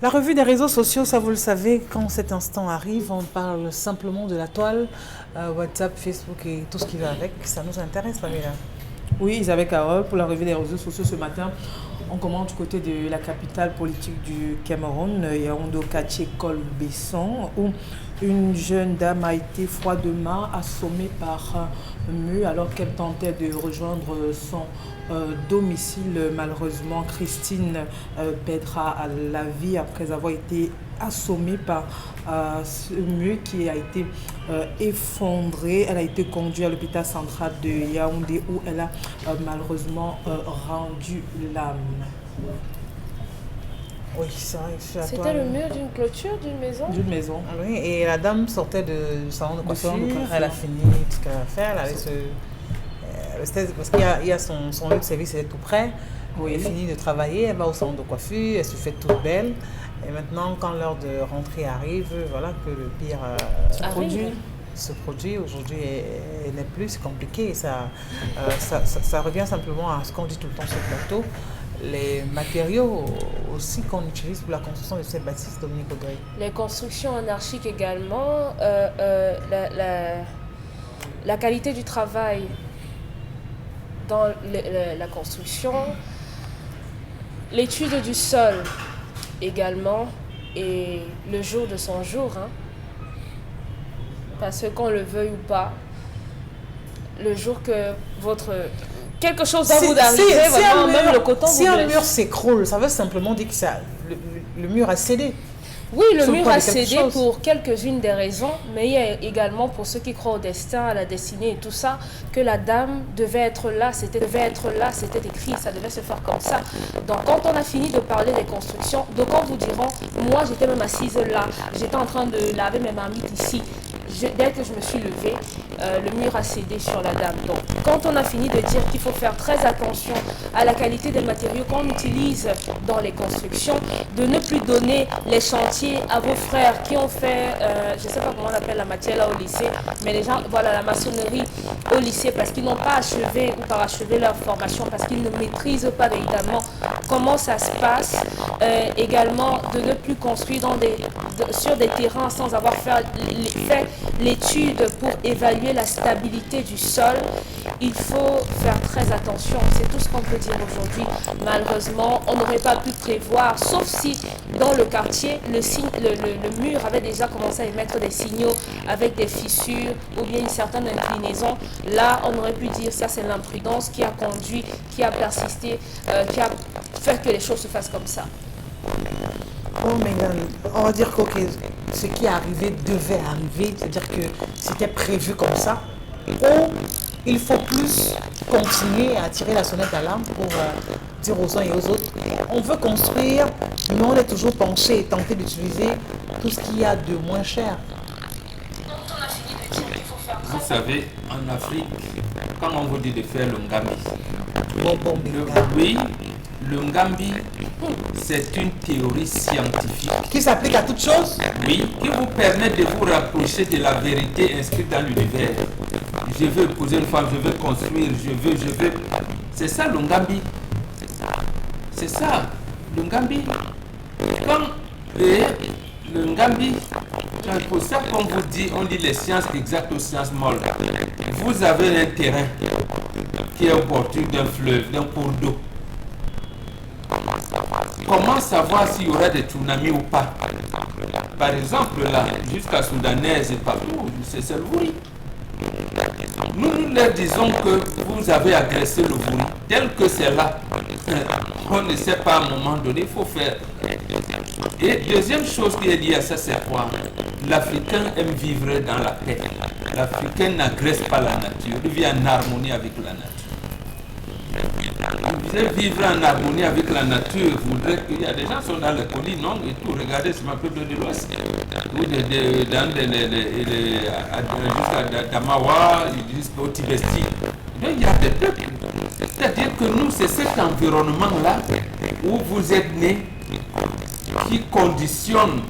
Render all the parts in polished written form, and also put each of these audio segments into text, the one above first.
La revue des réseaux sociaux, ça vous le savez, quand cet instant arrive, on parle simplement de la toile, WhatsApp, Facebook et tout ce qui va avec. Ça nous intéresse, Pamela. Oui, Isabelle Carole, pour la revue des réseaux sociaux ce matin, on commence du côté de la capitale politique du Cameroun, Yaoundé Okache Kolbesson, où une jeune dame a été froidement assommée par un mur alors qu'elle tentait de rejoindre son domicile. Malheureusement, Christine perdra la vie après avoir été assommée par ce mur qui a été effondré. Elle a été conduite à l'hôpital central de Yaoundé où elle a malheureusement rendu l'âme. Oui, c'est vrai. C'était le mur d'une clôture d'une maison. D'une maison. Oui, et la dame sortait du salon de coiffure. Elle a fini tout ce qu'elle a fait. Elle avait parce qu'il y a son lieu de service, elle est tout près. Oui. Elle finit de travailler, elle va au salon de coiffure, elle se fait toute belle. Et maintenant, quand l'heure de rentrer arrive, voilà que le pire se produit. Aujourd'hui, elle n'est plus, c'est compliqué. Ça revient simplement à ce qu'on dit tout le temps sur le plateau. Les matériaux aussi qu'on utilise pour la construction de ces bâtisses, Dominique Audrey. Les constructions anarchiques également, la qualité du travail dans la construction, l'étude du sol également, et le jour de son jour, hein. Parce que qu'on le veuille ou pas, le jour que quelque chose va vous arriver, même le coton vous blesse. Si un mur s'écroule, ça veut simplement dire que le mur a cédé. Oui, le mur a cédé pour quelques-unes des raisons, mais il y a également pour ceux qui croient au destin, à la destinée et tout ça, que la dame devait être là, c'était écrit, ça devait se faire comme ça. Donc quand on a fini de parler des constructions, donc on vous diront, moi j'étais même assise là, j'étais en train de laver mes marmites ici. Dès que je me suis levée, le mur a cédé sur la dame. Donc, quand on a fini de dire qu'il faut faire très attention à la qualité des matériaux qu'on utilise dans les constructions, de ne plus donner les chantiers à vos frères qui ont fait, je ne sais pas comment on appelle la matière là au lycée, mais les gens, voilà, la maçonnerie au lycée parce qu'ils n'ont pas achevé ou parachevé leur formation, parce qu'ils ne maîtrisent pas véritablement comment ça se passe. Également, de ne plus construire sur des terrains sans avoir fait l'étude pour évaluer la stabilité du sol. Il faut faire très attention, c'est tout ce qu'on peut dire aujourd'hui. Malheureusement, on n'aurait pas pu prévoir, sauf si dans le quartier, le mur avait déjà commencé à émettre des signaux avec des fissures ou bien une certaine inclinaison. Là, on aurait pu dire ça, c'est l'imprudence qui a conduit, qui a persisté, qui a fait que les choses se fassent comme ça. Bon, mais on va dire que ce qui est arrivé devait arriver, c'est-à-dire que c'était prévu comme ça. Ou il faut plus continuer à tirer la sonnette d'alarme pour dire aux uns et aux autres, on veut construire, mais on est toujours penché et tenté d'utiliser tout ce qu'il y a de moins cher. Vous savez, en Afrique, quand on vous dit de faire le ngambi, oui, le ngambi, c'est une théorie scientifique. Qui s'applique à toute chose? Oui, qui vous permet de vous rapprocher de la vérité inscrite dans l'univers. Je veux épouser une femme, je veux construire, je veux. C'est ça le ngambi. C'est ça, le ngambi. Le ngambi, c'est pour ça qu'on vous dit, on dit les sciences exactes aux sciences molles. Vous avez un terrain qui est au bordure d'un fleuve, d'un cours d'eau. Comment savoir s'il y aura des tsunamis ou pas? Par exemple, là, jusqu'à Soudanaise et partout, c'est le bruit. Nous leur disons que vous avez agressé le bruit. Tel que c'est là, on ne sait pas à un moment donné, il faut faire. Et deuxième chose qui est liée à ça, c'est quoi? L'Africain aime vivre dans la paix. L'Africain n'agresse pas la nature, il vit en harmonie avec la nature. Vous voulez vivre en harmonie avec la nature, vous voudrez qu'il y a des gens qui sont dans les collines, non? Et tout, regardez, c'est ma peuple de l'Ouest. Oui, jusqu'à Damawa, jusqu'au Tibesti. Il y a des peuples. C'est-à-dire que nous, c'est cet environnement-là où vous êtes nés qui conditionne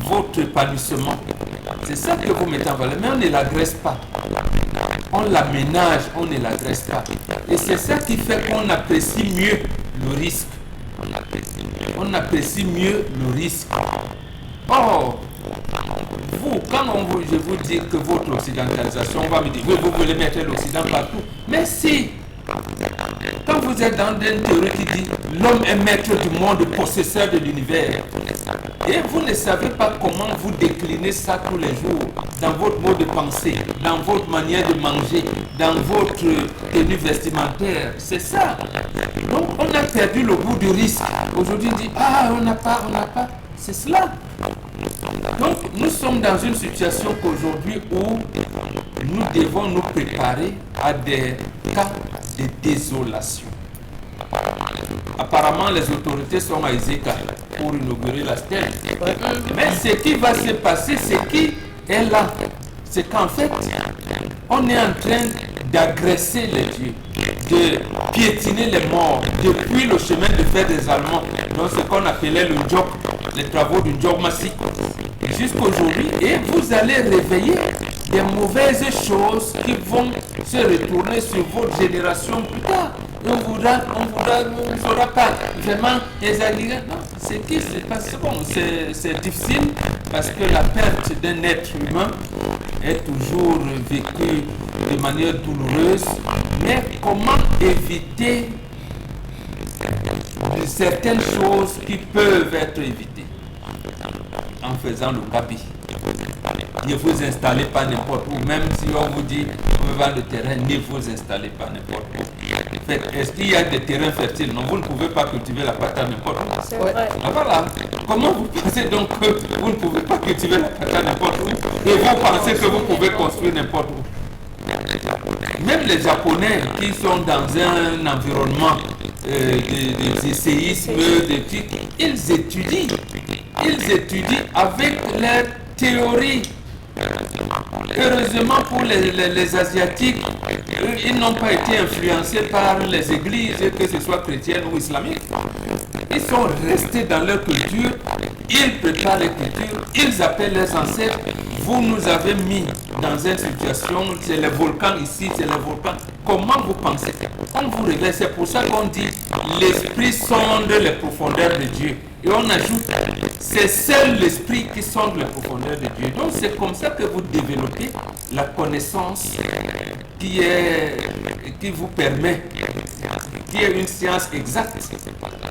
votre épanouissement. C'est ça que vous mettez en valeur. Mais on ne l'agresse pas. On l'aménage, on ne l'agresse pas. Et c'est ça qui fait qu'on apprécie mieux le risque. on apprécie mieux le risque. Or, vous, quand je vous dis que votre occidentalisation, on va me dire, oui, vous voulez mettre l'Occident partout. Mais si, quand vous êtes dans une théorie qui dit l'homme est maître du monde, possesseur de l'univers, et vous ne savez pas comment vous déclinez ça tous les jours, dans votre mode de pensée, dans votre manière de manger, dans votre tenue vestimentaire, c'est ça. Donc on a perdu le goût du risque. Aujourd'hui on dit, ah on n'a pas, c'est cela. Donc nous sommes dans une situation qu'aujourd'hui où nous devons nous préparer à des cas de désolation. Apparemment, les autorités sont à Izeka pour inaugurer la stèle. Mais ce qui va se passer, ce qui est là, c'est qu'en fait, on est en train d'agresser les dieux, de piétiner les morts depuis le chemin de fer des Allemands, dans ce qu'on appelait le job, les travaux du job massif, jusqu'aujourd'hui, et vous allez réveiller des mauvaises choses qui vont se retourner sur votre génération plus tard. On ne saura pas vraiment exagérer. Non, ce qui se passe, bon, c'est difficile parce que la perte d'un être humain est toujours vécue de manière douloureuse. Mais comment éviter certaines choses qui peuvent être évitées en faisant le capi? Ne vous installez pas n'importe où, même si on vous dit on veut vendre le terrain, ne vous installez pas n'importe où. Est-ce qu'il y a des terrains fertiles? Non, vous ne pouvez pas cultiver la patate n'importe où. C'est vrai. Ah, voilà. Comment vous pensez donc que vous ne pouvez pas cultiver la patate n'importe où et vous pensez que vous pouvez construire n'importe où? Même les Japonais qui sont dans un environnement de séisme, ils étudient avec leur théorie. Heureusement pour les Asiatiques, ils n'ont pas été influencés par les églises, que ce soit chrétiennes ou islamiques. Ils sont restés dans leur culture, ils préparent les cultures, ils appellent les ancêtres. Vous nous avez mis dans une situation, c'est le volcan ici, c'est le volcan. Comment vous pensez? Quand vous réveillez, c'est pour ça qu'on dit l'esprit sonde les profondeurs de Dieu. Et on ajoute, c'est seul l'esprit qui sonde les profondeurs de Dieu. Donc c'est comme ça que vous développez la connaissance qui vous permet, qui est une science exacte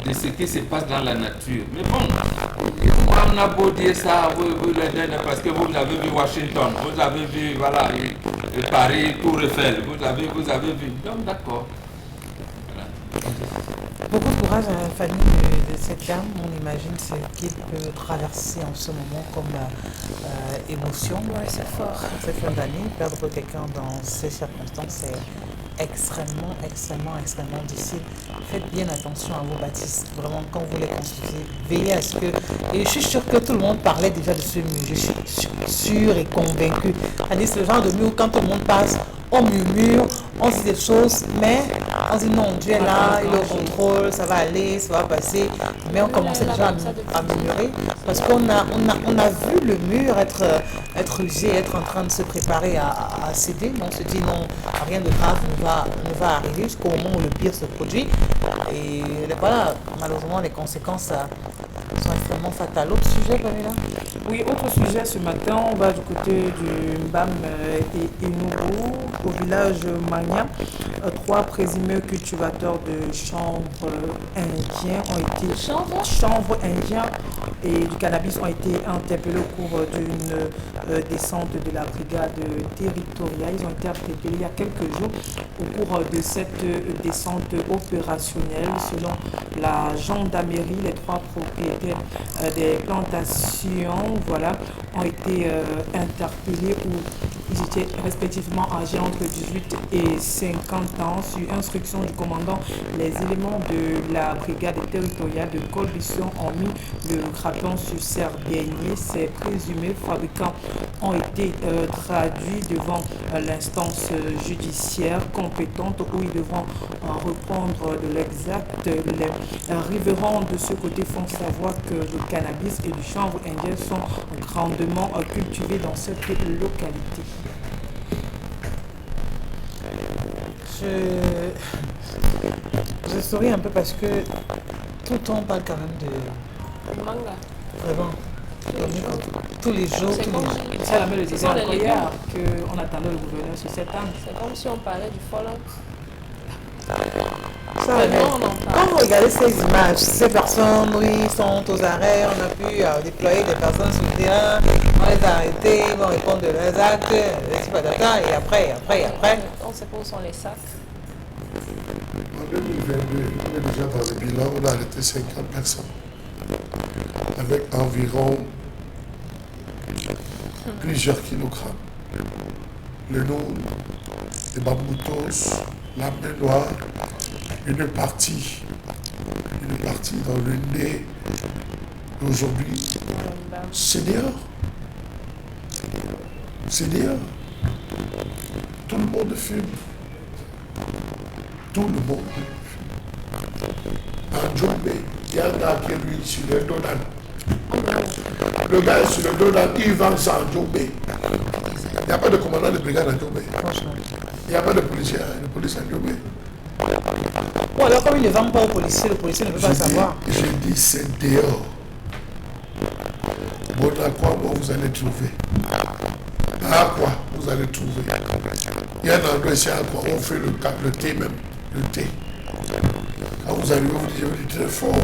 de ce qui se passe dans la nature. Mais bon, on a beau dire ça, parce que vous avez vu Washington, vous avez vu voilà, Paris, Tour Eiffel, vous avez vu. Donc d'accord. Beaucoup de courage à la famille de cette dame. On imagine ce qu'il peut traverser en ce moment comme émotion. Ouais, c'est fort. Cette fin d'année, perdre quelqu'un dans ces circonstances, c'est extrêmement difficile. Faites bien attention à vos bâtisses. Vraiment, quand vous les construisez, veillez à ce que... Et je suis sûre que tout le monde parlait déjà de ce mur. Je suis sûre et convaincue. C'est le genre de mur où quand tout le monde passe, on murmure, on dit des choses, mais on dit non, Dieu est là, il le contrôle, ça va aller, ça va passer. Mais on commençait déjà à murmurer parce qu'on a vu le mur être usé, être en train de se préparer à céder. On se dit non, rien de grave ne va arriver jusqu'au moment où le pire se produit. Et voilà, malheureusement, les conséquences sont extrêmement fatales. Autre sujet, Pamela? Oui, autre sujet ce matin, on va du côté du Mbam et Inugu, au village Magna. 3 présumés cultivateurs de chanvre indien ont été... Chanvre indien et du cannabis ont été interpellés au cours d'une descente de la brigade territoriale. Ils ont été interpellés il y a quelques jours au cours de cette descente opérationnelle. Selon la gendarmerie, les 3 propriétaires des plantations ont été interpellés où ils étaient respectivement âgés entre 18 et 50 ans. Sur instruction du commandant, les éléments de la brigade territoriale de Colbisson ont mis le craton sur ces derniers. Ces présumés fabricants ont été traduits devant l'instance judiciaire compétente où ils devront reprendre de l'exact. Les riverains de ce côté font savoir que le cannabis et du chanvre indien sont grandement cultivés dans cette localité. Je souris un peu parce que Tout le temps, on parle quand même de... Manga. Vraiment. Tous les jours, tous les jours. Ça la met le disait encore hier qu'on attendait le gouverneur sur cette âme. C'est comme si on parlait du Fallout. Quand vous regardez ces images, ces personnes, oui, sont aux arrêts, on a pu déployer des personnes sur le terrain, on les a arrêtés, ils vont répondre de leurs actes, et après. On sait pas où sont les sacs. En 2022, on est déjà dans le bilan, on a arrêté 50 personnes, avec environ plusieurs kilogrammes. Le nom, les baboutos, la main noire, une partie dans le nez. Aujourd'hui, Seigneur, tout le monde fume. Tout le monde fume. En Djombe, il y a un gars qui est lui sur le Donald. Le gars est sur le Donald, il vend ça en Djombe. Il n'y a pas de commandant de brigade en Djombe. Il n'y a pas de policier, de police en Djombe. Bon, alors comme il ne vend pas au policier, le policier ne peut pas savoir. Je dis c'est dehors. Bon, à quoi vous allez trouver? À quoi vous allez trouver? Il y a un endroit ici à quoi on fait le thé même. Le thé. Quand vous arrivez, vous dites très fort.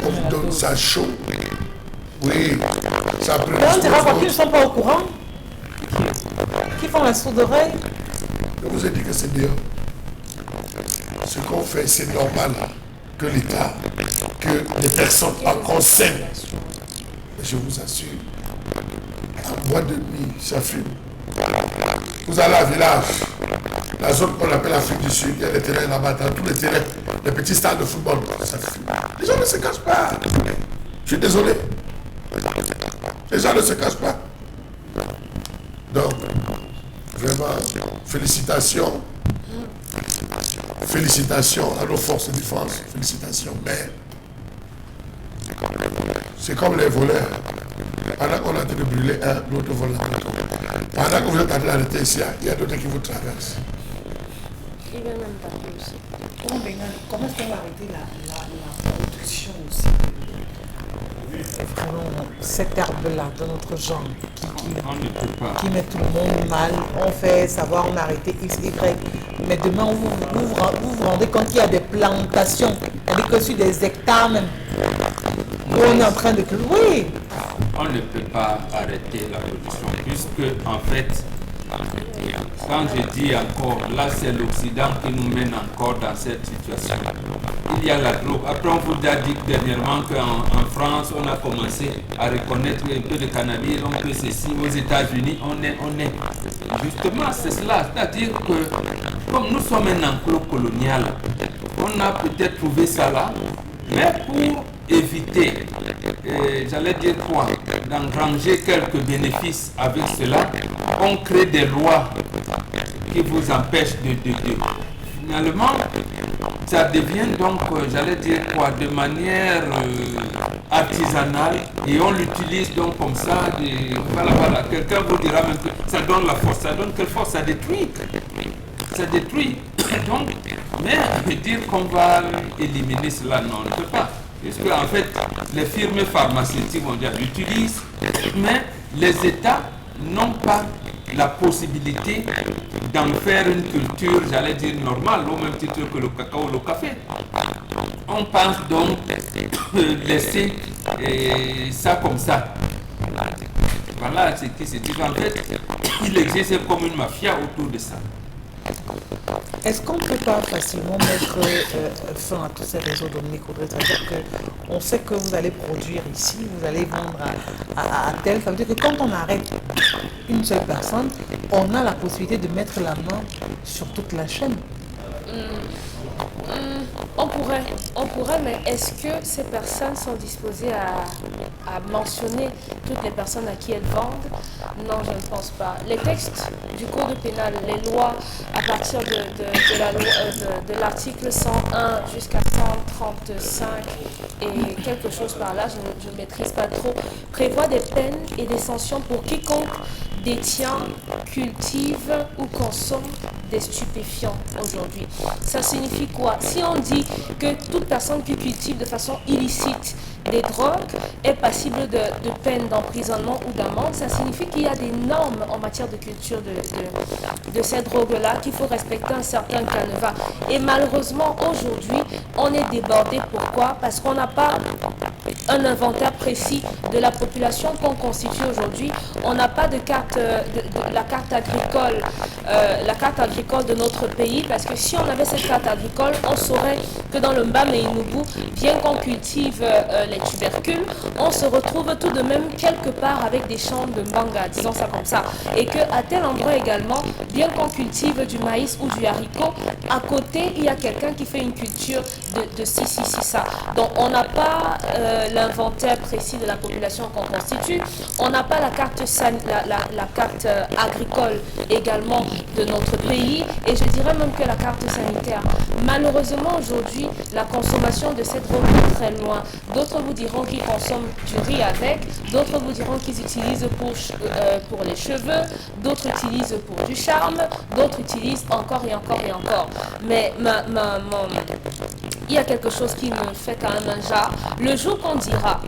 On vous donne ça chaud. Oui, ça prend. On dira quoi qu'ils ne sont pas au courant? Qui font la sourde oreille? Je vous ai dit que c'est dehors. Ce qu'on fait, c'est normal que l'État, que les personnes en concernent. Je vous assure, en boîte de nuit, ça fume. Vous allez à village, la zone qu'on appelle l'Afrique du Sud, il y a des terrains là-bas, dans tous les terrains, les petits stades de football, ça fume. Les gens ne se cachent pas. Je suis désolé. Les gens ne se cachent pas. Donc, vraiment, félicitations. Félicitations à nos forces de défense. Félicitations, mais c'est comme les voleurs. Pendant qu'on est en train de brûler un, l'autre vole la moto. Pendant que vous êtes en train d'arrêter ici, il y a d'autres qui vous traversent. Il ne veut même pas aussi. Comment est-ce qu'on va arrêter la production aussi? Vraiment, cette herbe-là dans notre jambe qui met tout le monde mal. On fait savoir, on a arrêté X, Y. Mais demain, vous vous rendez compte qu'il y a des plantations, c'est-à-dire que sur des hectares même, où on est en train de... Oui! On ne peut pas arrêter la production, puisque en fait, quand je dis encore, là c'est l'Occident qui nous mène encore dans cette situation. Il y a la drogue. Après on vous a dit dernièrement qu'en France, on a commencé à reconnaître un peu de cannabis, donc ceci, aux États-Unis, on est. Justement, c'est cela. C'est-à-dire que, comme nous sommes un enclos colonial, on a peut-être trouvé ça là, mais pour éviter, j'allais dire quoi, d'engranger quelques bénéfices avec cela, on crée des lois qui vous empêchent de. Finalement, ça devient donc, j'allais dire quoi, de manière artisanale, et on l'utilise donc comme ça. Voilà. Quelqu'un vous dira même que ça donne la force. Ça donne quelle force? Ça détruit. Ça détruit. Donc, mais dire qu'on va éliminer cela, non, on ne peut pas. Puisque en fait, les firmes pharmaceutiques mondiales l'utilisent, mais les États n'ont pas la possibilité d'en faire une culture, j'allais dire normale, au même titre que le cacao ou le café. On pense donc laisser ça comme ça. Voilà ce qui se dit. En fait, il existe comme une mafia autour de ça. Est-ce qu'on ne peut pas facilement mettre fin à tous ces réseaux, Dominique Audrey? C'est-à-dire qu'on sait que vous allez produire ici, vous allez vendre à tel. Ça veut dire que quand on arrête une seule personne, on a la possibilité de mettre la main sur toute la chaîne. On pourrait, mais est-ce que ces personnes sont disposées à mentionner toutes les personnes à qui elles vendent? Non, je ne pense pas. Les textes du Code pénal, les lois à partir de l'article 101 jusqu'à 135 et quelque chose par là, je ne maîtrise pas trop, prévoient des peines et des sanctions pour quiconque détient, cultive ou consomme des stupéfiants aujourd'hui. Ça signifie quoi? Si on dit que toute personne qui cultive de façon illicite des drogues est passible de peine d'emprisonnement ou d'amende, ça signifie qu'il y a des normes en matière de culture de ces drogues-là, qu'il faut respecter un certain canevas. Et malheureusement, aujourd'hui, on est débordé. Pourquoi? Parce qu'on n'a pas un inventaire précis de la population qu'on constitue aujourd'hui. On n'a pas de carte, la carte agricole de notre pays, parce que si on avait cette carte agricole, on saurait que dans le Mbam et Inubu, bien qu'on cultive les tubercules, on se retrouve tout de même quelque part avec des champs de mbanga, disons ça comme ça. Et qu'à tel endroit également, bien qu'on cultive du maïs ou du haricot, à côté, il y a quelqu'un qui fait une culture de ça. Donc on n'a pas l'inventaire précis de la population qu'on constitue, on n'a pas la carte, la carte agricole également de notre pays, et je dirais même que la carte sanitaire. Malheureusement aujourd'hui, la consommation de cette drogue est très loin. D'autres vous diront qu'ils consomment du riz avec, d'autres vous diront qu'ils utilisent pour les cheveux, d'autres utilisent pour du charme, d'autres utilisent encore et encore et encore. Mais il y a quelque chose qui me fait quand même un jar. Le jour qu'on dira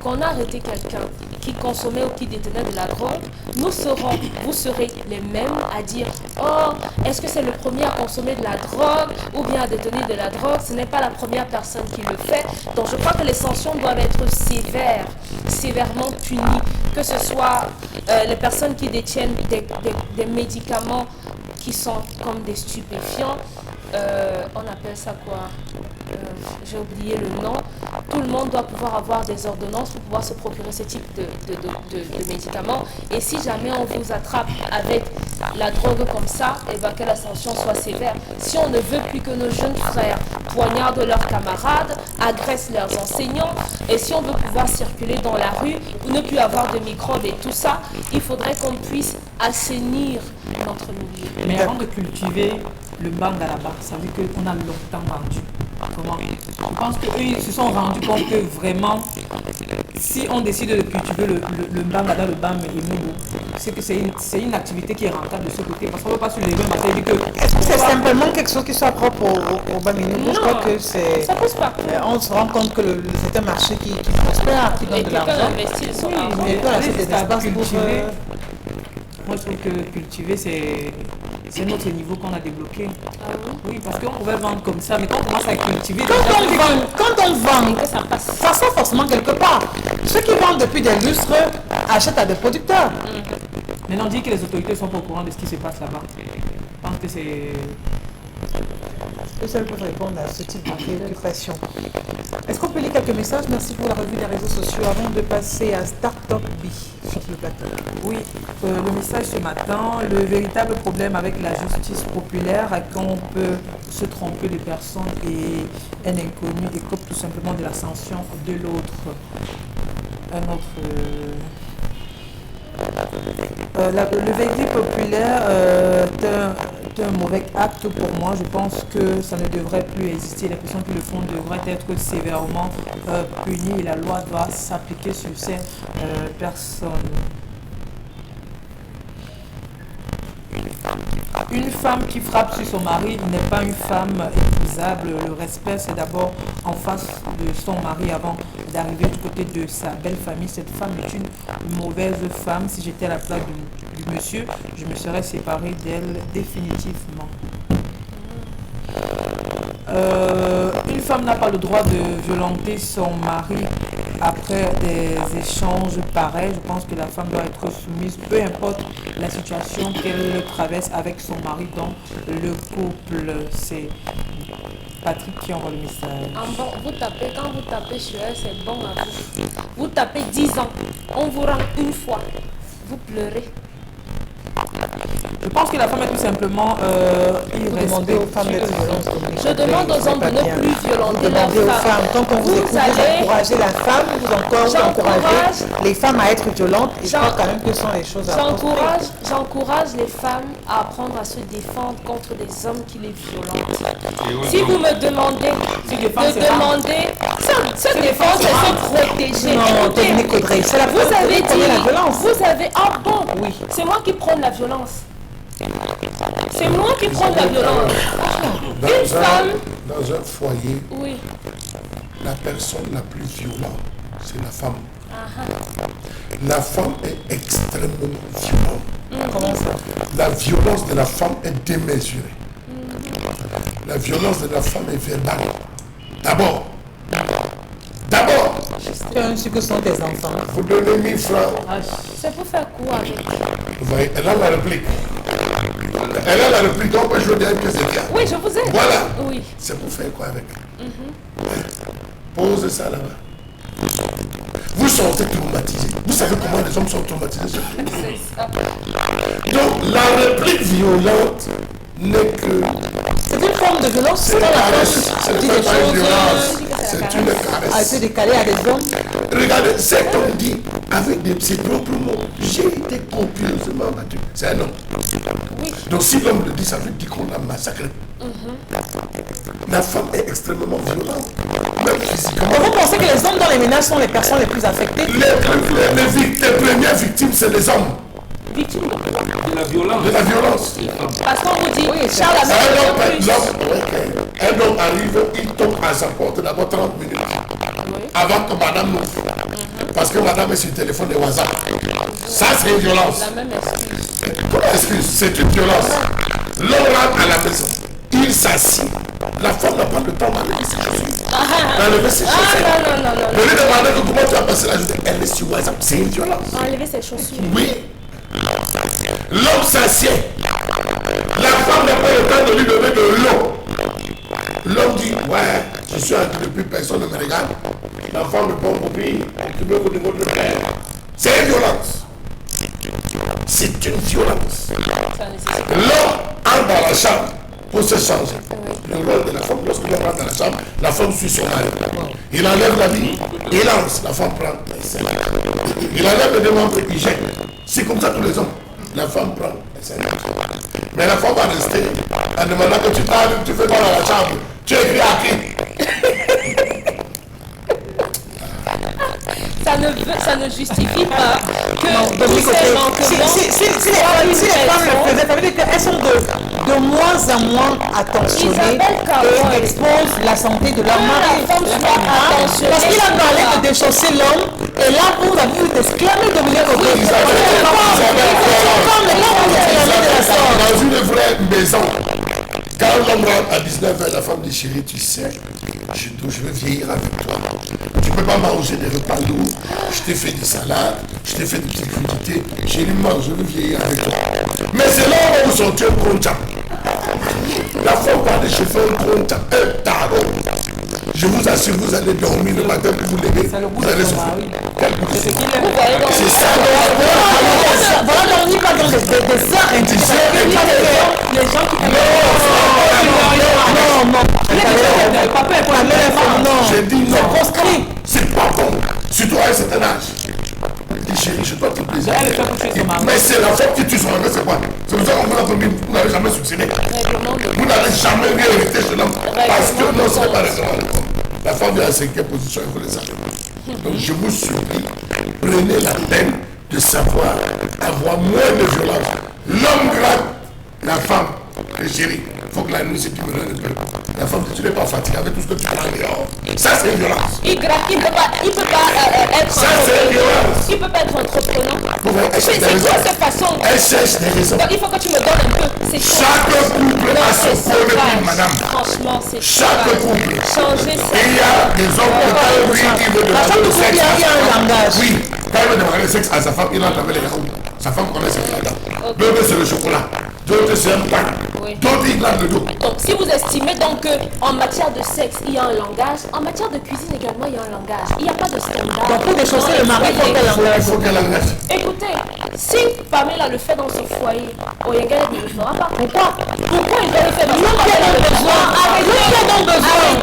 qu'on a arrêté quelqu'un qui consommait ou qui détenait de la drogue, vous serez les mêmes à dire « Oh, est-ce que c'est le premier à consommer de la drogue ou bien à détenir de la drogue? Ce n'est pas la première personne qui le fait. » Donc je crois que les sanctions doivent être sévères, sévèrement punies, que ce soit les personnes qui détiennent des médicaments qui sont comme des stupéfiants. On appelle ça quoi? J'ai oublié le nom. Tout le monde doit pouvoir avoir des ordonnances pour pouvoir se procurer ce type de médicaments. Et si jamais on vous attrape avec la drogue comme ça, et bien que la sanction soit sévère. Si on ne veut plus que nos jeunes frères poignardent leurs camarades, agressent leurs enseignants, et si on veut pouvoir circuler dans la rue, ou ne plus avoir de microbes et tout ça, il faudrait qu'on puisse assainir notre milieu. Mais avant de cultiver le bang là-bas, ça veut dire qu'on a longtemps vendu. Comment? Je pense qu'eux, ils se sont rendus compte que vraiment, si on décide de cultiver le bang dans le bang et Inubu, c'est que c'est une activité qui est rentable de ce côté. Parce qu'on ne peut pas se lever un matin et dire que... Est-ce que c'est simplement quelque chose qui soit propre au bang et Inubu? Je crois que c'est... Ça pose pas. On se rend compte que c'est un marché qui prospère, qui donne de l'argent. Et peut acheter des espaces pour... Moi, je trouve que cultiver, c'est notre niveau qu'on a débloqué. Oui, parce qu'on pouvait vendre comme ça, mais quand on commence à cultiver... Quand on vend, ça sort forcément quelque part. Ceux qui vendent depuis des lustres achètent à des producteurs. Maintenant, on dit que les autorités ne sont pas au courant de ce qui se passe là-bas. Je pense que c'est... Eux seuls peuvent répondre à ce type de préoccupation. Est-ce qu'on peut lire quelques messages? Merci pour la revue des réseaux sociaux avant de passer à Startup B sur le plateau. Oui, le message ce matin, le véritable problème avec la justice populaire est qu'on peut se tromper de personne et un inconnu écope tout simplement de la sanction de l'autre. Le verdict populaire est un mauvais acte pour moi. Je pense que ça ne devrait plus exister. Les personnes qui le font devraient être sévèrement punies et la loi doit s'appliquer sur ces personnes. Une femme qui frappe sur son mari n'est pas une femme épousable. Le respect, c'est d'abord en face de son mari avant d'arriver du côté de sa belle famille. Cette femme est une mauvaise femme. Si j'étais à la place du monsieur, je me serais séparée d'elle définitivement. Une femme n'a pas le droit de violenter son mari après des échanges pareils. Je pense que la femme doit être soumise, peu importe la situation qu'elle traverse avec son mari dans le couple. C'est Patrick qui envoie le message. Quand vous tapez sur elle, c'est bon à vous. Vous tapez 10 ans, on vous rend une fois, vous pleurez. Je pense que la femme est tout simplement Demandez aux femmes d'être violentes. Je demande aux hommes de ne plus violenter leurs Demandez aux femmes. femmes, quand on vous écoute, vous encouragez la femme, vous encouragez les femmes à être violentes. Et je crois quand même que ce sont les choses à J'encourage les femmes à apprendre à se défendre contre des hommes qui les violentent. Si vous me demandez de demander, se défendre, c'est se protéger. Non, Dominique Audrey, c'est la Vous avez dit, la violence. vous avez, ah bon, Oui. c'est moi qui prône la violence. C'est moi qui prône la violence. Une femme, Dans un foyer, oui. la personne la plus violente, c'est la femme. La femme est extrêmement violente. Comment ça? La violence de la femme est démesurée. La violence de la femme est verbale. D'abord, Tu as ce que sont tes enfants. vous donnez 1000 francs. C'est pour faire quoi avec? Vous voyez, elle a la réplique. Elle a la réplique, on peut jouer derrière que c'est bien. Oui, je vous ai. Voilà. Oui. C'est pour faire quoi avec elle? Pose ça là-bas. Vous sortez traumatisé. Vous savez comment les hommes sont traumatisés sur tout. C'est ça. Donc la réplique violente n'est que... C'est une forme de violence. C'est Quand la caresse. femme C'est dit pas des une choses violence. C'est une à caresse. se décaler à des hommes. Regardez, cet homme dit avec ses propres mots, j'ai été copieusement battu. C'est un homme. Donc si l'homme le dit, ça veut dire qu'on l'a massacré. La femme est extrêmement violente, même physiquement. Et vous pensez que les hommes dans les ménages sont les personnes les plus affectées? Les premières victimes, c'est les hommes Victime. De la violence. de la violence. Parce qu'on vous dit, Charles a Un homme arrive, il tombe à sa porte d'abord 30 minutes avant que madame l'ouvre. Parce que madame est sur le téléphone de WhatsApp. Ça, c'est une violence. la même excuse. Pourquoi excuse? C'est une violence. L'homme rentre à la maison, il s'assied. La femme n'a pas le temps d'enlever ses chaussures. D'enlever ses chaussures. Non. De lui demander que comment tu as passé la journée. Elle est sur WhatsApp. C'est une violence. Enlever ses chaussures. Oui. L'homme s'assied. La femme n'a pas le temps de lui donner de l'eau. L'homme dit, ouais, je suis assis depuis, personne ne me regarde. La femme répond, oui, tu veux que tu me le faire. C'est une violence. C'est une violence. L'homme entre dans la chambre pour se changer. Le rôle de la femme, lorsque l'homme rentre dans la chambre, la femme suit son mari. Il enlève l'habit, il lance, la femme prend. Il enlève le démembre, il jette. C'est comme ça tous les hommes. La femme prend. Mais la femme va rester en demandant que tu parles, tu fais pas dans la chambre. Tu écris à qui? Ça ne justifie pas que Si les femmes le faisaient, ça veut dire qu'elles sont de moins en moins attentionnées et exposent la santé de leur mari. Parce qu'il a parlé de déchausser l'homme, et là, vous avez vu d'exclamer Dominique Audrey. Dans une vraie maison, quand l'homme rentre à 19h, la femme dit chérie, tu sais, je veux vieillir avec toi. Tu ne peux pas manger des repas lourds. Je t'ai fait des salades, je t'ai fait des petites crudités. Chérie, mange, je veux vieillir avec toi. Mais c'est là où sont un content. La femme va aller chez un content, un tarot. Je vous assure, vous allez dormir le matin pour vous lever. Vous allez souffrir. C'est ça. Voilà, on n'y pas dans des heures intelligentes. Les gens qui... Non. J'ai dit non. C'est proscrit. C'est pas bon. Surtout à un certain âge. Il dit chérie, je dois te plaisir. Mais c'est la faute qui tue son mari, c'est quoi? C'est pour ça qu'on vous a promis, vous n'avez jamais succédé. Vous n'avez jamais rien hérité chez l'homme. Parce que non, ce n'est pas raisonnable. La femme est à 5e position, il faut les savoir. Donc je vous supplie, prenez la peine de savoir avoir moins de violence. L'homme gratte la femme. Chérie, il faut que la nuit, c'est tu me donnes un peu. La femme, tu n'es pas fatiguée avec tout ce que tu prends dehors. Ça, c'est une violence. Il peut pas être... Ça, c'est une violence. Il peut pas être entreprenant. C'est quoi cette façon? Elle cherche des raisons. Donc il faut que tu me donnes un peu. Chaque couple a son problème, madame. Franchement, c'est Chaque couple. Changer ça. Et il y a des hommes qui veulent demander le sexe. Il y a un langage. Oui, quand il veut demander le sexe à sa femme, il entre avec les garous. Sa femme connaît ses plats. D'autres, c'est le chocolat. D'autres, c'est un pain. D'autres, ils gardent le dos. Donc, si vous estimez donc qu'en matière de sexe, il y a un langage, en matière de cuisine également, il y a un langage. Il n'y a pas de standard. Donc, pour déchausser le mari, il faut qu'elle engage. Écoutez, si Pamela le fait dans son foyer, Oyengele ne le fera pas. Pourquoi il doit le faire dans son foyer?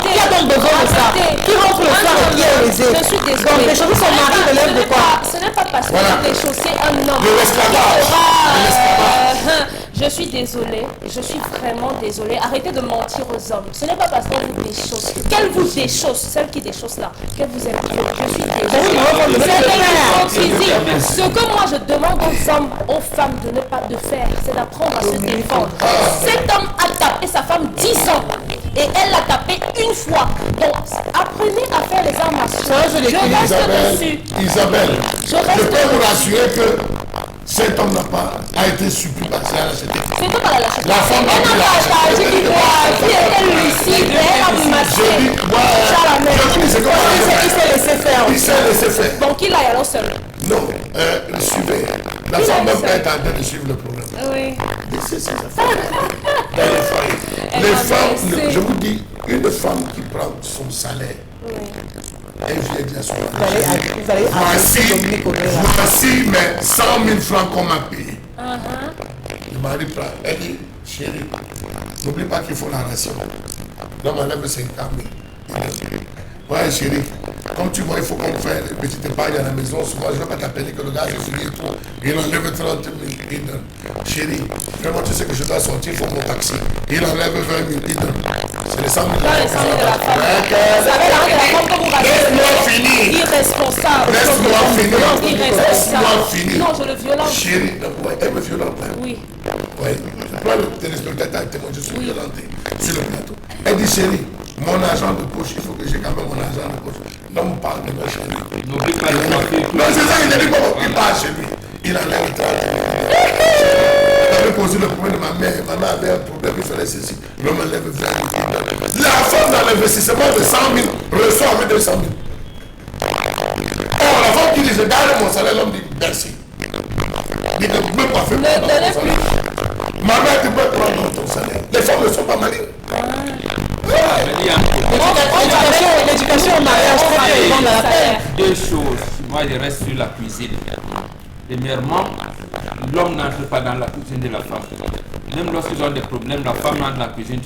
Qui a donc besoin de ça? Qui rentre le soir et qui est aisé? Je suis désolée. Donc, déchausser son mari relève de quoi? Ce n'est pas parce que vous déchaussez un homme. De l'esclavage. Je suis désolée, je suis vraiment désolée. Arrêtez de mentir aux hommes. Ce n'est pas parce qu'elle vous déchausse. Qu'elle vous déchausse, celle qui déchausse là, qu'elle vous aime. Je suis désolée. Ce que moi je demande aux hommes, aux femmes de ne pas de faire, c'est d'apprendre à se défendre. Cet homme a tapé sa femme 10 ans et elle l'a tapé une fois. Donc apprenez à faire les armes à feu. Je reste dessus. Isabelle, Je je peux reste vous rassurer que cet homme a été supplié par la lâcheté. C'est tout par la lâcheté. La femme a Elle n'a pas agi qui était lucide, elle a massé. Je dis, c'est comme Il s'est laissé faire. il s'est laissé faire. Donc il aille alors seul. Non, suivez. La femme même est en train de suivre le problème. Oui. Laissez ces affaires dans les foyers. Les femmes, je vous dis, une femme qui prend son salaire, elle vient dire à son mari, voici mes 100 000 francs qu'on m'a payé. Le mari prend, elle dit, chérie, n'oublie pas qu'il faut la ration. L'homme enlève 50 000. Ouais chérie, comme tu vois, il faut qu'on fasse une petite épargne à la maison. Souvent, je ne vais pas t'appeler que le gars, je finis tout. Il enlève 30 000. Il donne. Chérie, vraiment, tu sais que je dois sortir, il faut mon taxi. Il enlève 20 000. Il donne. C'est les 100 000. Laisse-moi finir. Irresponsable. Laisse-moi finir. Irresponsable. Non, je le violente. Chérie, ouais, elle me violente. Oui. Ouais, je prends le téléspectateur avec témoin, je suis violenté sur le plateau. Elle dit, chérie, mon argent de poche, il faut que j'ai quand même mon argent de poche. L'homme parle de moi chez lui. N'oublie pas le coiffure. Non, c'est ça qu'il a dit, bon, il part chez lui. Il enlève 30 000. J'avais posé le problème de ma mère. Ma mère avait un problème, il fallait ceci. L'homme enlève 20 000. La femme dans l'investissement de 100 000 reçoit avec 200 000. Or, la femme qui dit, je garde mon salaire, l'homme dit, merci. Il ne peut même pas faire mon salaire. Ma mère, tu peux prendre ton salaire. Les femmes ne sont pas malignes. L'éducation au mariage, c'est très dans la paix. Deux choses. Moi, je reste sur la cuisine. Premièrement, l'homme n'entre pas dans la cuisine de la femme. Même lorsqu'ils ont des problèmes, la femme entre dans la cuisine.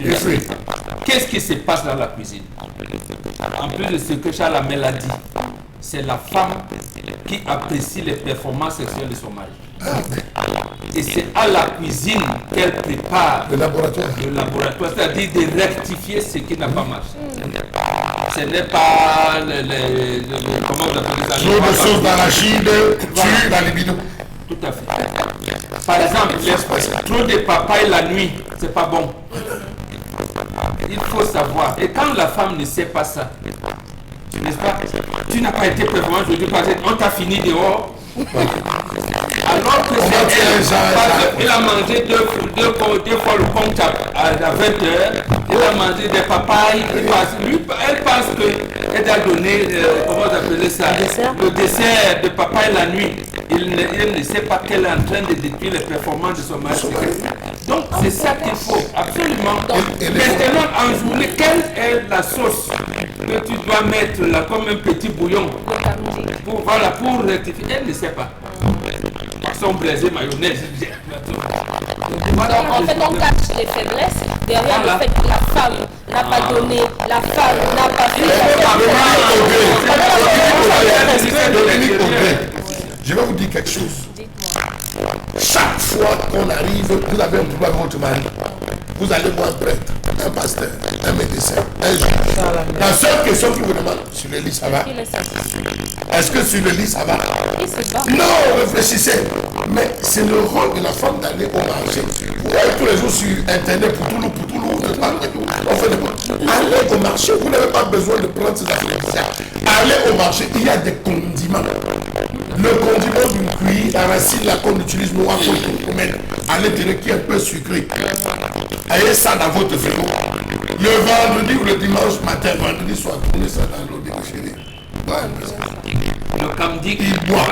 Qu'est-ce qui se passe dans la cuisine? En plus de ce que Charles Amel a dit, c'est la femme qui apprécie les performances sexuelles de son mari. Et c'est à la cuisine qu'elle prépare le laboratoire, c'est-à-dire de rectifier ce qui n'a pas marché. Ce n'est pas comment on appelle ça? Trop de sauce d'arachide tue la libido. Tout à fait. Par exemple, trop de papaye la nuit, c'est pas bon. Il faut savoir. Et quand la femme ne sait pas ça, n'est-ce pas? Tu n'as pas été performant aujourd'hui parce qu'on t'a fini dehors. Alors que c'est elle, il a mangé deux fois le compte à 20h, il a mangé des papayes, elle pense qu'elle a donné, comment on appelle ça, le dessert de papaye la nuit. Il ne sait pas qu'elle est en train de détruire les performances de son mari. Donc c'est ça qu'il faut, absolument. Maintenant, en journée, quelle est la sauce que tu dois mettre là comme un petit bouillon pour rectifier? Elle ne sait pas. Son braisé mayonnaise. Donc en fait on cache les faiblesses derrière le fait que la femme n'a pas donné, la femme n'a pas fait. Je vais vous dire quelque chose. Chaque fois qu'on arrive, vous avez un problème avec votre mari. Vous allez voir un prêtre, un pasteur, un médecin, un juge. La seule question qu'il vous demande, sur le lit ça va? Est-ce que sur le lit ça va? Non, réfléchissez. Mais c'est le rôle de la femme d'aller au marché. Vous voyez tous les jours sur internet, pour tout le on fait des... Allez au marché, vous n'avez pas besoin de prendre ces affaires. Allez au marché, il y a des condiments. Le condiment d'une cuillère, la racine là qu'on utilise nous à l'intérieur qui est un peu sucré. Ayez ça dans votre frigo. Le vendredi ou le dimanche matin, vendredi soir, prenez ça dans l'eau déchérie. Le camdic, il boit.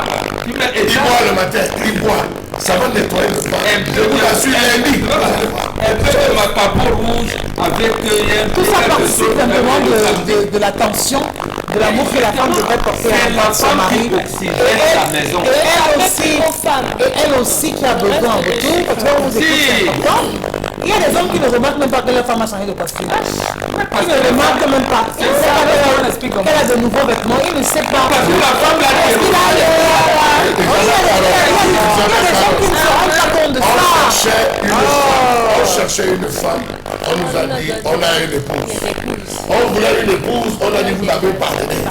Il boit le matin, il boit. Ça va nettoyer le ventre. Je vous assure, lundi. Un peu de macabre rouge avec tout ça participe simplement de la tension, de l'amour que la femme devrait porter à son mari. Et elle aussi qui a besoin en retour, parce que vous écoutez, c'est important. Il y a des hommes qui ne remarquent même pas que leur femme a changé de coiffure. Ils ne remarquent même pas. Ils ne savent pas qu'elle a de nouveaux vêtements. Ils ne savent pas. Parce que la femme l'a dit. Il y a des gens qui ne se rendent pas compte de ça. On cherchait une femme. On nous a dit, on a une épouse. On voulait une épouse, on a dit, vous avez un partenaire.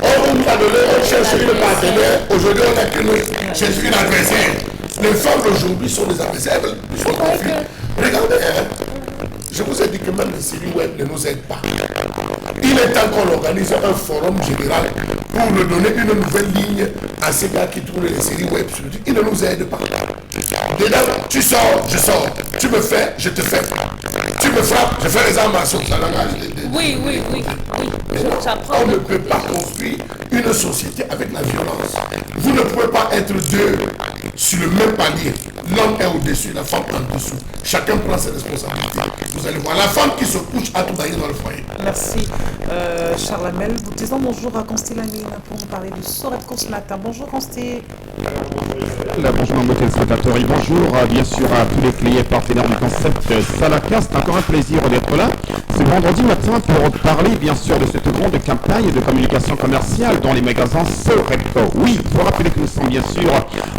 On nous a donné, on cherche une partenaire. Aujourd'hui, on a que nous cherchons une adversaire. Les femmes d'aujourd'hui sont des adversaires. Ils sont confus. Regardez, je vous ai dit que même les séries web ne nous aident pas. Il est temps qu'on organise un forum général pour nous donner une nouvelle ligne à ces gars qui tournent les séries web. Ils ne nous aident pas. Dedans, tu sors, je sors. Tu me fais, je te fais. Tu me frappes, je fais les armes à son langage. Oui. On ne peut pas construire une société avec la violence. Vous ne pouvez pas être deux sur le même palier. L'homme est au-dessus, la femme en dessous. Chacun prend ses responsabilités. Vous allez voir la femme qui se couche à tout bailler dans le foyer. Merci. Charles Amel, vous disons bonjour à Consti Lamine pour nous parler du Soretco ce matin. Bonjour Consti. Bonjour à nos téléspectateurs et bonjour bien sûr à tous les clients partenaires du concept Salaka. C'est encore un plaisir d'être là. C'est vendredi matin pour parler bien sûr de cette grande campagne de communication commerciale dans les magasins Soretco. Oui, il faut rappeler que nous sommes bien sûr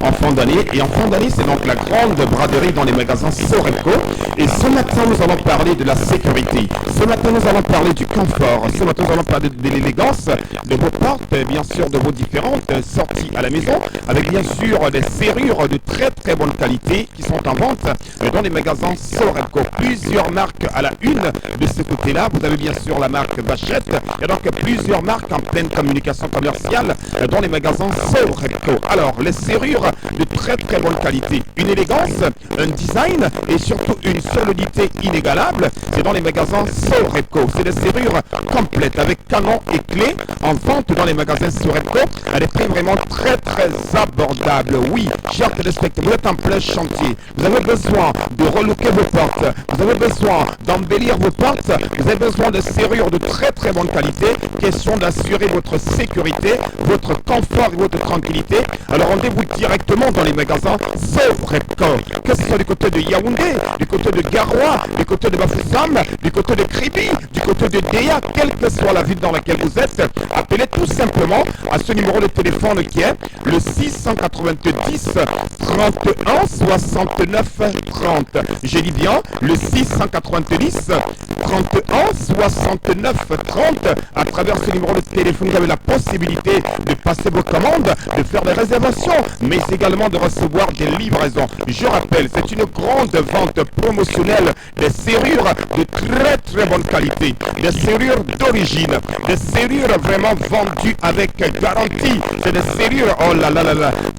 en fin d'année et en fin d'année c'est donc la grande braderie dans les magasins Soretco. Et ce matin nous allons parler de la sécurité. Ce matin nous allons parler du confort. Ce matin nous allons parler de l'élégance de vos portes, bien sûr de vos différentes sorties à la maison, avec bien sûr des serrures de très bonne qualité qui sont en vente dans les magasins Soretco. Plusieurs marques à la une de ce côté-là. Vous avez bien sûr la marque Vachette. Il y a donc plusieurs marques en pleine communication commerciale dans les magasins Soretco. Alors, les serrures de très bonne qualité, une élégance, un design et surtout une solidité inégalable, c'est dans les magasins Soretco. C'est des serrures complètes avec canon et clés en vente dans les magasins Soretco à des prix vraiment très abordables. Oui, chers téléspectateurs, vous êtes en plein chantier. Vous avez besoin de relooker vos portes. Vous avez besoin d'embellir vos portes. Vous avez besoin de serrures de très bonne qualité. Question d'assurer votre sécurité, votre confort et votre tranquillité. Alors rendez-vous directement dans les magasins Soretco. Que ce soit du côté de Yaoundé, du côté de Garoua, du côté de Bafoussam, du côté de Kribi, du côté de Déa, quelle que soit la ville dans laquelle vous êtes, appelez tout simplement à ce numéro de téléphone qui est le 690 31 69 30. J'ai dit bien le 690 31 69 30. À travers ce numéro de téléphone, vous avez la possibilité de passer vos commandes, de faire des réservations, mais également de recevoir des livraisons. Je rappelle, c'est une grande vente promotionnelle des serrures de très bonne qualité, des serrures d'origine, des serrures vraiment vendues avec garantie. C'est des serrures, oh là.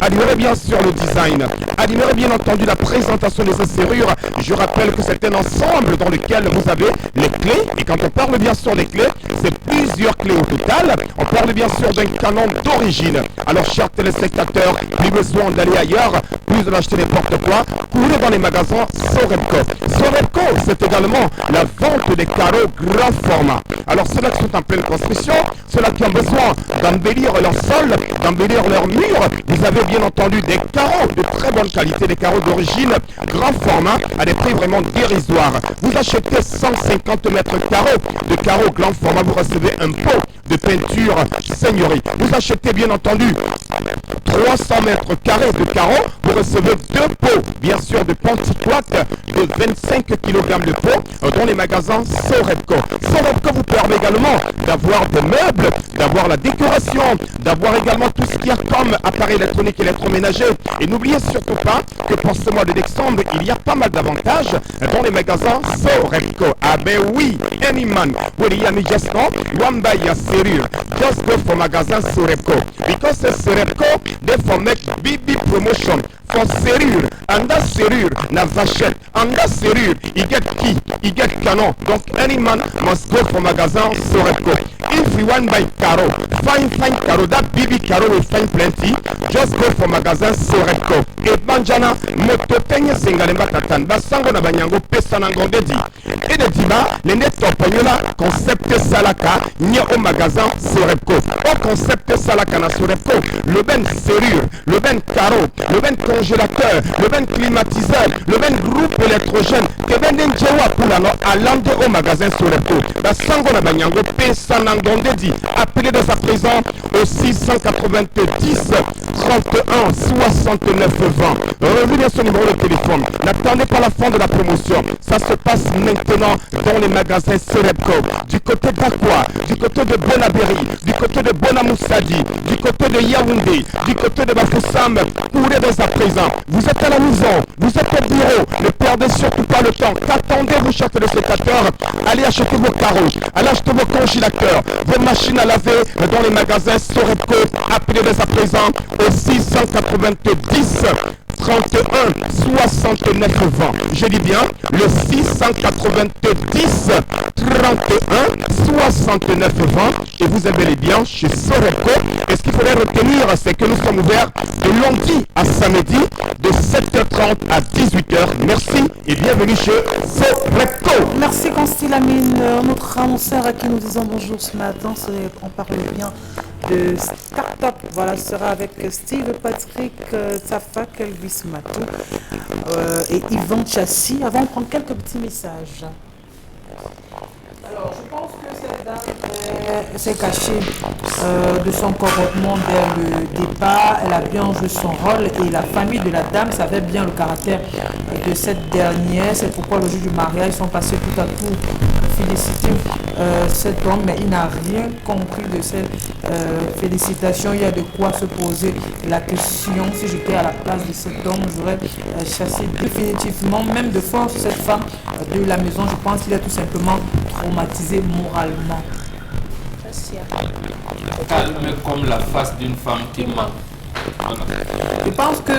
Admirez bien sûr le design, admirez bien entendu la présentation de ces serrures. Je rappelle que c'est un ensemble dans lequel vous avez les clés, et quand on parle bien sûr des clés, c'est plusieurs clés au total. On parle bien sûr d'un canon d'origine. Alors chers téléspectateurs, plus besoin d'aller ailleurs, plus d'acheter n'importe quoi, courez dans les magasins Soretco. Soretco, c'est également la vente des carreaux grand format. Alors ceux-là qui sont en pleine construction, ceux-là qui ont besoin d'embellir leur sol, d'embellir leur mur, vous avez bien entendu des carreaux de très bonne qualité, des carreaux d'origine grand format à des prix vraiment dérisoires. Vous achetez 150 mètres carreaux de carreaux grand format, vous recevez un pot de peinture seigneurie. Vous achetez bien entendu 300 mètres carrés de carreaux, vous recevez 2 pots, bien sûr, de Ponticoate de 25 kg de pots dans les magasins Soretco. Soretco vous permet également d'avoir des meubles, d'avoir la décoration, d'avoir également tout ce qu'il y a comme appareil électronique et électroménager. Et n'oubliez surtout pas que pour ce mois de décembre, il y a pas mal d'avantages dans les magasins Soretco. Ah ben oui, anyman, will you just know, one buy your serrure, just go for magasin Soretco. Because Soretco, they for make big promotion for serrure, and that serrure na vachette, and that serrure, you get key, you get canon. Donc any man must go for magasin Soretco. If you want buy caro, fine caro, that BB caro will find plenty Just go for magasin Sorepco. Et Banjana, Motopenya Sengalemba Katan, Basango na Banyango, Pesanango Dedi. Et de Diba, les net Topanyola, concept Salaka, Nia au magasin Sorepco. Au concept Salaka na Sorepco, le ben serrure, le ben carreau, le ben congélateur, le ben climatiseur, le ben groupe électrogène, que ben Njewa Poulano, à l'ande au magasin Sorepco. Basango na Banyango, Pesanango Dedi. Appelez dès à présent au 690 31 69 20. Revenez sur le numéro de téléphone. N'attendez pas la fin de la promotion. Ça se passe maintenant dans les magasins Sorepco. Du côté d'Aqua, du côté de Bonabéry, du côté de Bonamoussadi, du côté de Yaoundé, du côté de Bafoussam. Courez dès à présent. Vous êtes à la maison, vous êtes au bureau. Ne perdez surtout pas le temps. Qu'attendez-vous, chers téléspectateurs? Allez acheter vos carreaux, allez acheter vos congélateurs, vos machines à laver dans les magasins Sorepco. Appelez dès à présent au 690 31 69 20. Je dis bien le 690 31 69 20. Et vous avez les biens chez Sorepco. Et ce qu'il faudrait retenir, c'est que nous sommes ouverts de lundi à samedi de 7h30 à 18h. Merci et bienvenue chez Sorepco. Merci Constilamine, notre annonceur à qui nous disons bonjour ce matin. On parle bien de start-up. Voilà, ce sera avec Steve, Patrick, Safa, Kelvis Matou et Yvan Chassis. Avant, on prend quelques petits messages. Alors, je pense que cette dame s'est cachée de son comportement dès le départ. Elle a bien joué son rôle et la famille de la dame savait bien le caractère de cette dernière. C'est pourquoi le jour du mariage, ils sont passés tout à tout féliciter cet homme, mais il n'a rien compris de cette félicitation. Il y a de quoi se poser la question. Si j'étais à la place de cet homme, j'aurais chassé définitivement, même de force, cette femme de la maison. Je pense qu'il est tout simplement traumatisé moralement. Calme comme la face d'une femme qui ment. Je pense que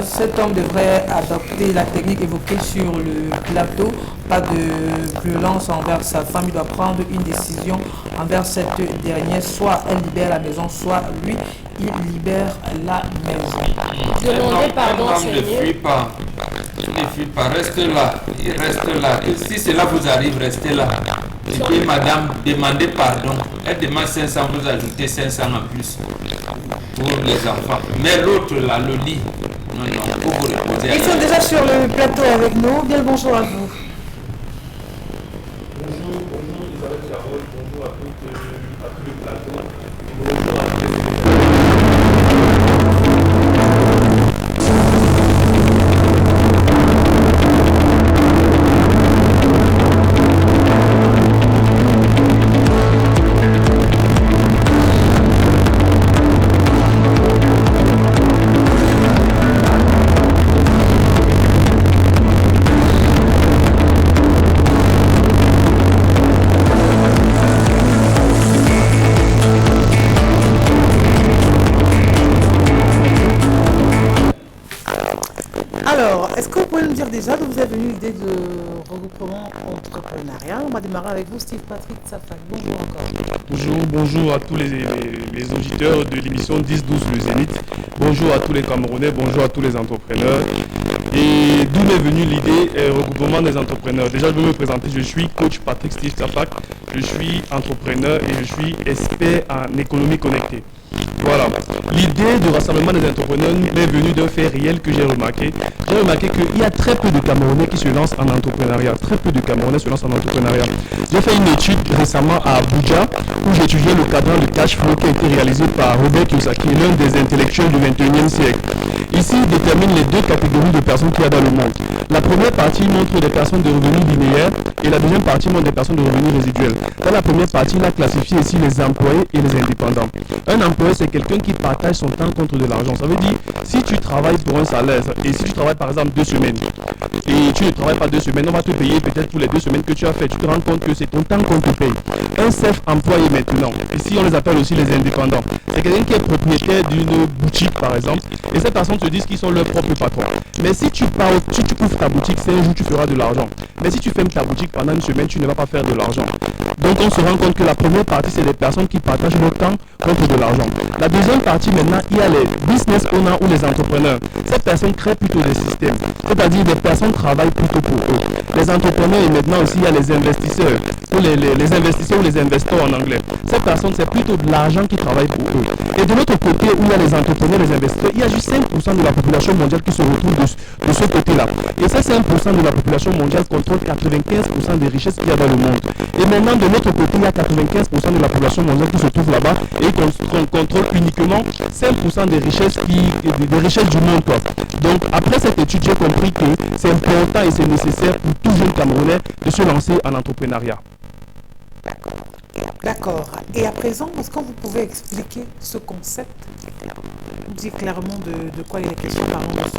cet homme devrait adopter la technique évoquée sur le plateau. Pas de violence envers sa femme. Il doit prendre une décision envers cette dernière. Soit elle libère la maison, soit lui, il libère la maison. Demandez pardon, Seigneur. Ne fuis pas. Ne fuis pas. Reste là. Reste là. Et si cela vous arrive, restez là. Et puis madame, demandez pardon. Elle demande 500, vous ajoutez 500 en plus pour les enfants. Mais l'autre là, le lit, non, faut vous reposer. Ils sont déjà sur le plateau avec nous. Bien le bonjour à vous. Bonjour Isabelle Carole, bonjour à tout le plateau. Bonjour à tous. Est-ce que vous pouvez nous dire déjà d'où vous est venue l'idée de regroupement entrepreneurial? On va démarrer avec vous, Steve Patrick Safak. Bonjour encore. Bonjour à tous les auditeurs de l'émission 10-12 le Zénith. Bonjour à tous les Camerounais, bonjour à tous les entrepreneurs. Et d'où m'est venue l'idée regroupement des entrepreneurs. Déjà, je vais me présenter. Je suis coach Patrick Steve Safak. Je suis entrepreneur et je suis expert en économie connectée. Voilà. L'idée de rassemblement des entrepreneurs m'est venue d'un fait réel que j'ai remarqué. J'ai remarqué qu'il y a très peu de Camerounais qui se lancent en entrepreneuriat. Très peu de Camerounais se lancent en entrepreneuriat. J'ai fait une étude récemment à Abuja où j'étudiais le cadran de cash flow qui a été réalisé par Robert Kiyosaki, l'un des intellectuels du 21e siècle. Ici, il détermine les deux catégories de personnes qu'il y a dans le monde. La première partie montre des personnes de revenus linéaires et la deuxième partie montre des personnes de revenus résiduels. Dans la première partie, il a classifié ici les employés et les indépendants. Un employé, c'est quelqu'un qui partage son temps contre de l'argent. Ça veut dire, si tu travailles pour un salaire et si tu travailles par exemple 2 semaines et tu ne travailles pas 2 semaines, on va te payer peut-être pour les 2 semaines que tu as fait. Tu te rends compte que c'est ton temps qu'on te paye. Un self-employé maintenant, ici on les appelle aussi les indépendants. C'est quelqu'un qui est propriétaire d'une boutique par exemple Et ces personnes se disent qu'ils sont leurs propres patrons. Mais si tu ouvres ta boutique, c'est un jour tu feras de l'argent. Mais si tu fermes ta boutique pendant une semaine, tu ne vas pas faire de l'argent. Donc on se rend compte que la première partie, c'est des personnes qui partagent leur temps contre de l'argent. La deuxième partie, maintenant, il y a les business owners ou les entrepreneurs. Ces personnes créent plutôt des systèmes. C'est-à-dire des personnes travaillent plutôt pour eux. Les entrepreneurs et maintenant aussi il y a les investisseurs, ou les investisseurs ou les investisseurs en anglais. Ces personnes, c'est plutôt de l'argent qui travaille pour eux. Et de l'autre côté, où il y a les entrepreneurs, les investisseurs, il y a juste 5% de la population mondiale qui se retrouve de ce côté-là. Et ces 5% de la population mondiale contrôle 95% des richesses qu'il y a dans le monde. Et maintenant, de l'autre côté, il y a 95% de la population mondiale qui se trouve là-bas et ils contrôlent uniquement 5% des richesses du monde, quoi. Donc, après cette étude, j'ai compris que c'est important et c'est nécessaire pour tout jeune Camerounais de se lancer en entrepreneuriat. D'accord. Et à présent, est-ce que vous pouvez expliquer ce concept? Dire clairement de quoi il est question.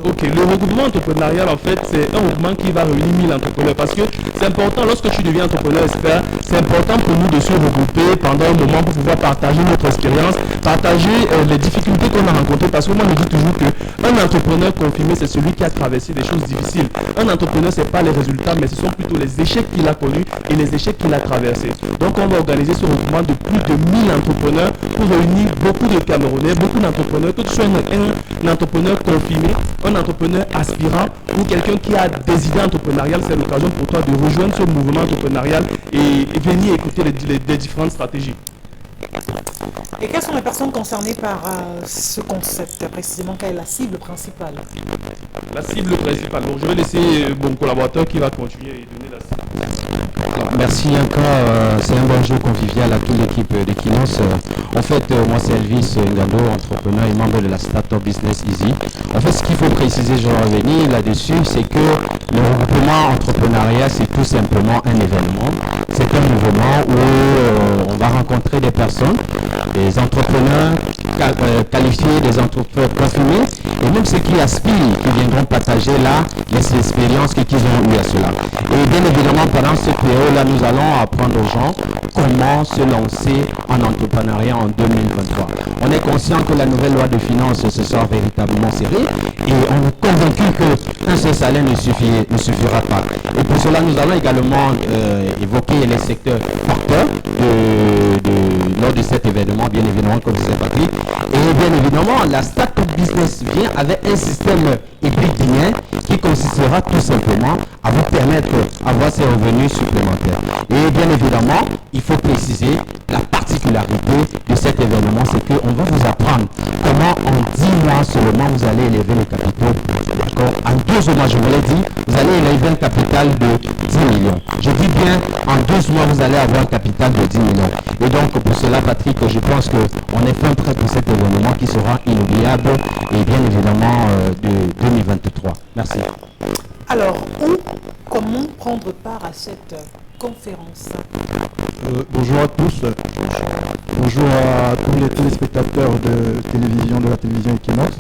Ok, le regroupement entrepreneurial, en fait, c'est un regroupement qui va réunir 1000 entrepreneurs parce que c'est important, lorsque tu deviens entrepreneur expert, c'est important pour nous de se regrouper pendant un moment pour pouvoir partager notre expérience, partager les difficultés qu'on a rencontrées. Parce que moi, je dis toujours qu'un entrepreneur confirmé, c'est celui qui a traversé des choses difficiles. Un entrepreneur, ce n'est pas les résultats, mais ce sont plutôt les échecs qu'il a connus et les échecs qu'il a traversés. Donc, on va organiser ce regroupement de plus de 1000 entrepreneurs pour réunir beaucoup de Camerounais, beaucoup d'entrepreneurs, que tu sois un entrepreneur confirmé, un entrepreneur aspirant ou quelqu'un qui a des idées entrepreneuriales. C'est l'occasion pour toi de rejoindre ce mouvement entrepreneurial et venir écouter les différentes stratégies. Et quelles sont les personnes concernées par ce concept précisément? Quelle est la cible principale? La cible principale. Donc, je vais laisser mon collaborateur qui va continuer et donner la cible. Merci encore, c'est un bonjour convivial à toute l'équipe d'Equinox. En fait, moi c'est Elvis Ngando, entrepreneur et membre de la Startup Business Easy. En fait, ce qu'il faut préciser, je vais revenir là-dessus, c'est que le regroupement entrepreneuriat, c'est tout simplement un événement. C'est un mouvement où on va rencontrer des personnes, des entrepreneurs qualifiés, des entrepreneurs confirmés, et même ceux qui aspirent, qui viendront partager là les expériences qu'ils ont eues à cela. Et bien évidemment, pendant ce période-là, nous allons apprendre aux gens comment se lancer en entrepreneuriat en 2023. On est conscient que la nouvelle loi de finances se sort véritablement serrée et on est convaincu qu'un seul salaire ne suffira pas. Et pour cela, nous allons également évoquer les secteurs porteurs lors de cet événement, bien évidemment, comme disait Patrick. Et bien évidemment, la Startup Business vient avec un système épidémien qui consistera tout simplement à vous permettre d'avoir ces revenus supplémentaires. Et bien évidemment, il faut préciser la particularité de cet événement, c'est qu'on va vous apprendre comment en 10 mois seulement vous allez élever le capital. D'accord? En 12 mois, je vous l'ai dit, vous allez élever un capital de 10 millions. Je dis bien, en 12 mois, vous allez avoir un capital de 10 millions. Et donc, pour cela, Patrick, je pense qu'on est fin prêt pour cet événement qui sera inoubliable et bien évidemment de 2023. Merci. Alors, comment prendre part à cette conférence? Bonjour à tous. Bonjour à tous les téléspectateurs de la télévision Equinox.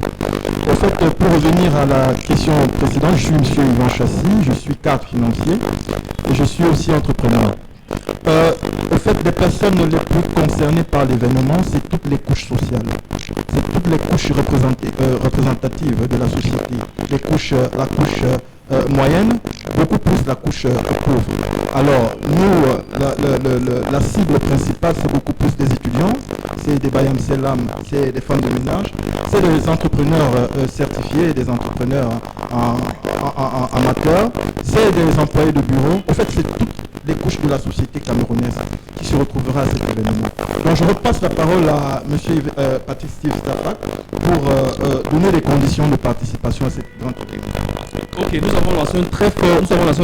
En fait, pour revenir à la question précédente, je suis M. Yvan Chassis, je suis cadre financier et je suis aussi entrepreneur. En fait, les personnes les plus concernées par l'événement, c'est toutes les couches sociales. C'est toutes les couches représentatives de la société. La couche moyenne, beaucoup plus la couche pauvre. Alors, nous, la cible principale, c'est beaucoup plus des étudiants, c'est des Bayam Selam, c'est des femmes de ménage, c'est des entrepreneurs certifiés, des entrepreneurs amateurs, c'est des employés de bureau. En fait, c'est toutes les couches de la société camerounaise qui se retrouvera à cet événement. Donc, je repasse la parole à M. Patrick Steve Stapak pour donner les conditions de participation à cette grande événement. Ok, nous avons lancé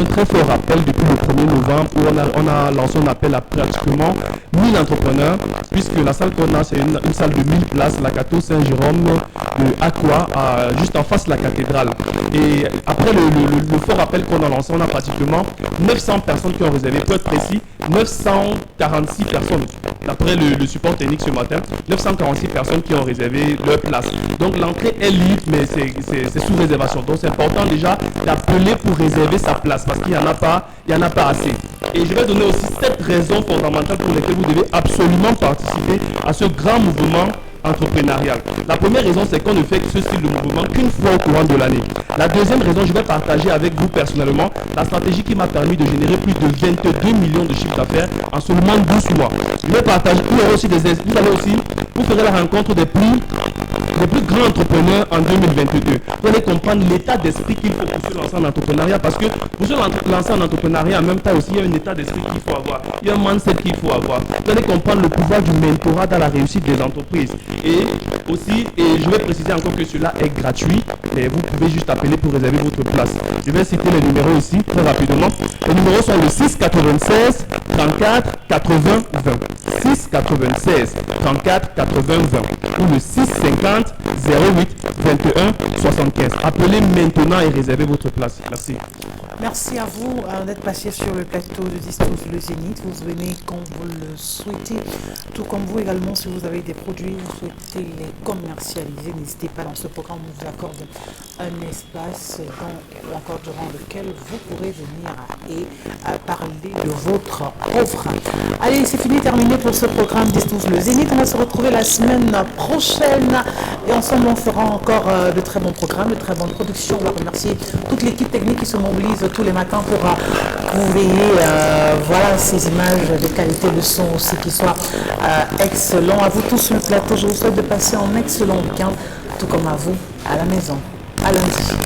un très fort appel depuis le 1er novembre où on a lancé un appel à pratiquement 1000 entrepreneurs puisque la salle qu'on a c'est une salle de 1000 places, la Cateau Saint-Jérôme de Aqua, juste en face de la cathédrale. Et après le fort appel qu'on a lancé, on a pratiquement 900 personnes qui ont réservé, pour être précis, 946 personnes. D'après le support technique ce matin, 946 personnes qui ont réservé leur place. Donc l'entrée est libre, mais c'est sous réservation. Donc c'est important déjà d'appeler pour réserver sa place parce qu'il n'y en a pas assez. Et je vais donner aussi 7 raisons fondamentales pour lesquelles vous devez absolument participer à ce grand mouvement entrepreneuriale. La première raison, c'est qu'on ne fait ce style de mouvement qu'une fois au courant de l'année. La deuxième raison, je vais partager avec vous personnellement la stratégie qui m'a permis de générer plus de 22 millions de chiffres d'affaires en seulement 12 mois. Je vais partager, vous ferez la rencontre des plus grands entrepreneurs en 2022. Vous allez comprendre l'état d'esprit qu'il faut pour se lancer en entrepreneuriat, parce que pour se lancer en entrepreneuriat, en même temps aussi, il y a un état d'esprit qu'il faut avoir. Il y a un mindset qu'il faut avoir. Vous allez comprendre le pouvoir du mentorat dans la réussite des entreprises. Et aussi, je vais préciser encore que cela est gratuit, mais vous pouvez juste appeler pour réserver votre place. Je vais citer les numéros ici très rapidement. Les numéros sont le 696 34 80 20. 696 34 80 20 ou le 650 08 21 75. Appelez maintenant et réservez votre place. Merci. Merci à vous d'être passé sur le plateau de 10-12 le Zénith. Vous venez quand vous le souhaitez. Tout comme vous également, si vous avez des produits, vous souhaitez les commercialiser, n'hésitez pas. Dans ce programme, on vous accorde un espace encore durant lequel vous pourrez venir et parler de votre offre. Allez, c'est fini, terminé pour ce programme 10-12 le Zénith. On va se retrouver la semaine prochaine et ensemble on fera encore de très bons programmes, de très bonnes productions. On va remercier toute l'équipe technique qui se mobilise tous les matins pour vous veiller voilà, ces images de qualité de son aussi qui soient excellents. À vous tous sur le plateau, je vous souhaite de passer un excellent week-end, tout comme à vous à la maison. À lundi.